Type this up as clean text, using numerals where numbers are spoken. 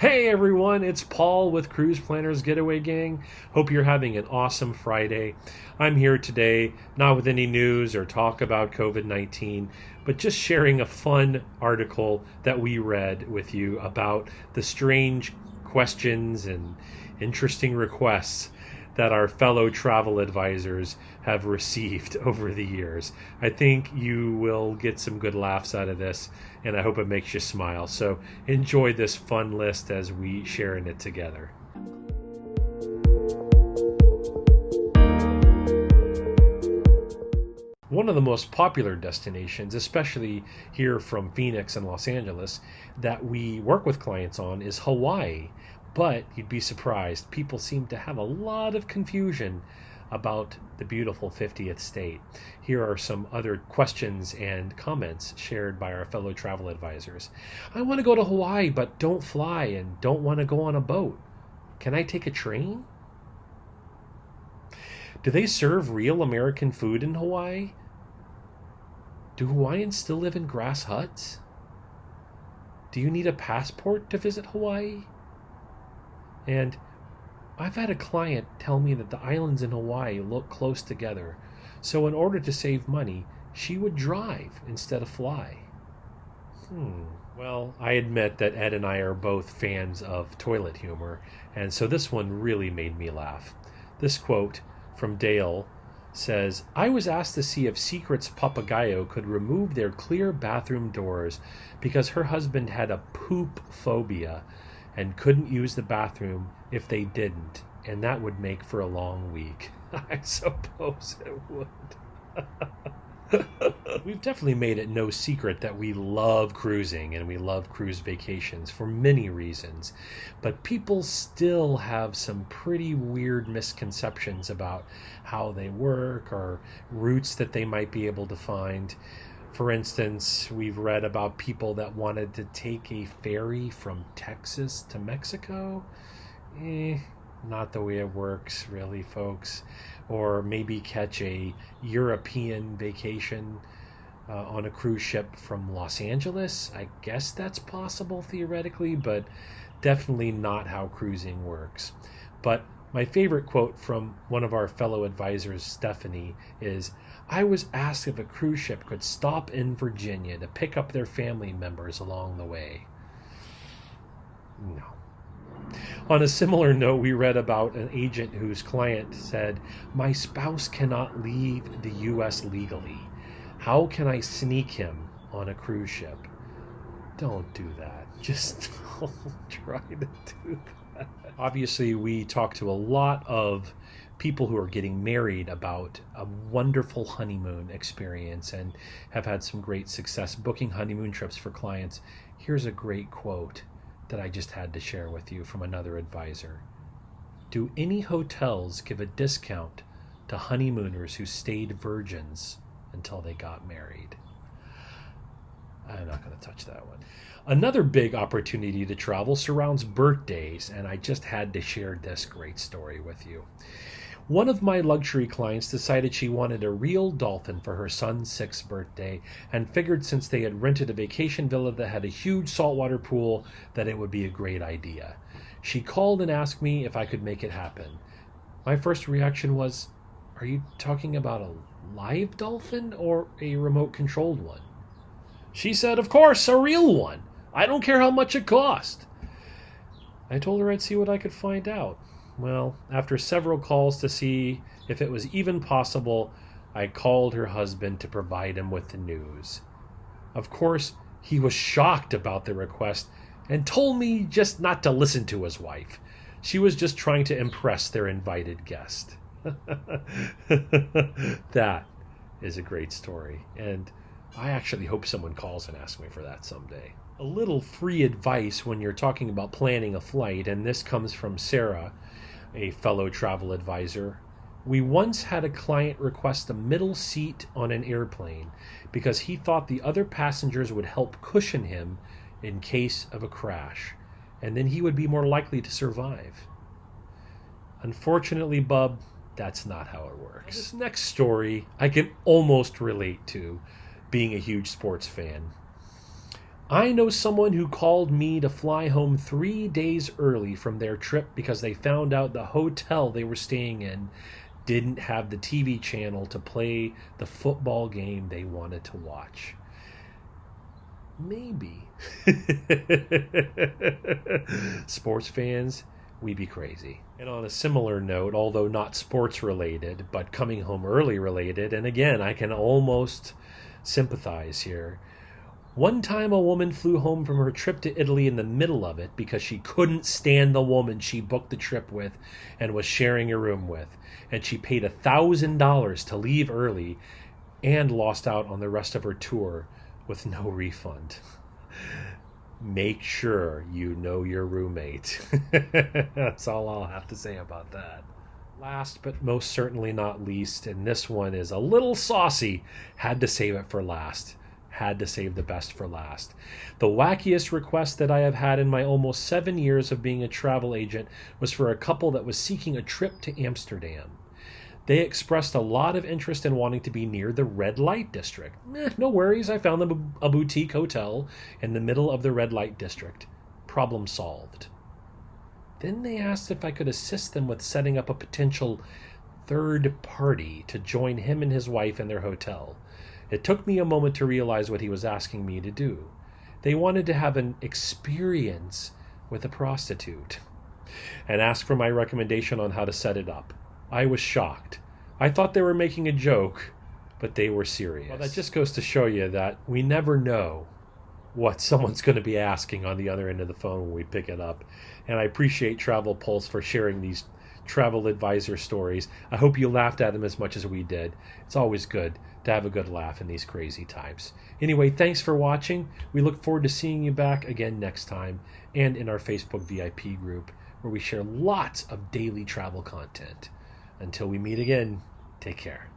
Hey everyone, it's Paul with Cruise Planners Getaway Gang. Hope you're having an awesome Friday. I'm here today, not with any news or talk about COVID-19, but just sharing a fun article that we read with you about the strange questions and interesting requests that our fellow travel advisors have received over the years. I think you will get some good laughs out of this, and I hope it makes you smile. So enjoy this fun list as we share in it together. One of the most popular destinations, especially here from Phoenix and Los Angeles, that we work with clients on is Hawaii. But you'd be surprised, people seem to have a lot of confusion about the beautiful 50th state. Here are some other questions and comments shared by our fellow travel advisors. I want to go to Hawaii, but don't fly and don't want to go on a boat. Can I take a train? Do they serve real American food in Hawaii? Do Hawaiians still live in grass huts? Do you need a passport to visit Hawaii? And I've had a client tell me that the islands in Hawaii look close together, so in order to save money, she would drive instead of fly. Well, I admit that Ed and I are both fans of toilet humor, and so this one really made me laugh. This quote from Dale says, I was asked to see if Secret's Papagayo could remove their clear bathroom doors because her husband had a poop phobia and couldn't use the bathroom if they didn't, and that would make for a long week. I suppose it would. We've definitely made it no secret that we love cruising and we love cruise vacations for many reasons, but people still have some pretty weird misconceptions about how they work or routes that they might be able to find. For instance, we've read about people that wanted to take a ferry from Texas to Mexico. Not the way it works, really, folks. Or maybe catch a European vacation on a cruise ship from Los Angeles. I guess that's possible theoretically, but definitely not how cruising works. But my favorite quote from one of our fellow advisors, Stephanie, is, I was asked if a cruise ship could stop in Virginia to pick up their family members along the way. No. On a similar note, we read about an agent whose client said, my spouse cannot leave the U.S. legally. How can I sneak him on a cruise ship? Don't do that. Just don't try to do that. Obviously, we talk to a lot of people who are getting married about a wonderful honeymoon experience and have had some great success booking honeymoon trips for clients. Here's a great quote that I just had to share with you from another advisor. Do any hotels give a discount to honeymooners who stayed virgins until they got married? I'm not going to touch that one. Another big opportunity to travel surrounds birthdays, and I just had to share this great story with you. One of my luxury clients decided she wanted a real dolphin for her son's 6th birthday and figured since they had rented a vacation villa that had a huge saltwater pool that it would be a great idea. She called and asked me if I could make it happen. My first reaction was, are you talking about a live dolphin or a remote-controlled one? She said, of course, a real one. I don't care how much it cost. I told her I'd see what I could find out. Well, after several calls to see if it was even possible, I called her husband to provide him with the news. Of course, he was shocked about the request and told me just not to listen to his wife. She was just trying to impress their invited guest. That is a great story, and I actually hope someone calls and asks me for that someday. A little free advice when you're talking about planning a flight, and this comes from Sarah, a fellow travel advisor. We once had a client request a middle seat on an airplane because he thought the other passengers would help cushion him in case of a crash, and then he would be more likely to survive. Unfortunately, Bub, that's not how it works. This next story I can almost relate to, being a huge sports fan. I know someone who called me to fly home 3 days early from their trip because they found out the hotel they were staying in didn't have the TV channel to play the football game they wanted to watch. Maybe. Sports fans, we be crazy. And on a similar note, although not sports related, but coming home early related, and again, I can almost sympathize here. One time a woman flew home from her trip to Italy in the middle of it because she couldn't stand the woman she booked the trip with and was sharing a room with. And she paid $1,000 to leave early and lost out on the rest of her tour with no refund. Make sure you know your roommate. That's all I'll have to say about that. Last but most certainly not least, and this one is a little saucy, had to save it for last. Had to save the best for last. The wackiest request that I have had in my almost 7 years of being a travel agent was for a couple that was seeking a trip to Amsterdam. They expressed a lot of interest in wanting to be near the red light district. No worries, I found them a boutique hotel in the middle of the red light district. Problem solved. Then they asked if I could assist them with setting up a potential third party to join him and his wife in their hotel. It took me a moment to realize what he was asking me to do. They wanted to have an experience with a prostitute and asked for my recommendation on how to set it up. I was shocked. I thought they were making a joke, but they were serious. Well, that just goes to show you that we never know what someone's going to be asking on the other end of the phone when we pick it up. And I appreciate Travel Pulse for sharing these travel advisor stories. I hope you laughed at them as much as we did. It's always good to have a good laugh in these crazy times. Anyway, thanks for watching. We look forward to seeing you back again next time and in our Facebook VIP group where we share lots of daily travel content. Until we meet again, take care.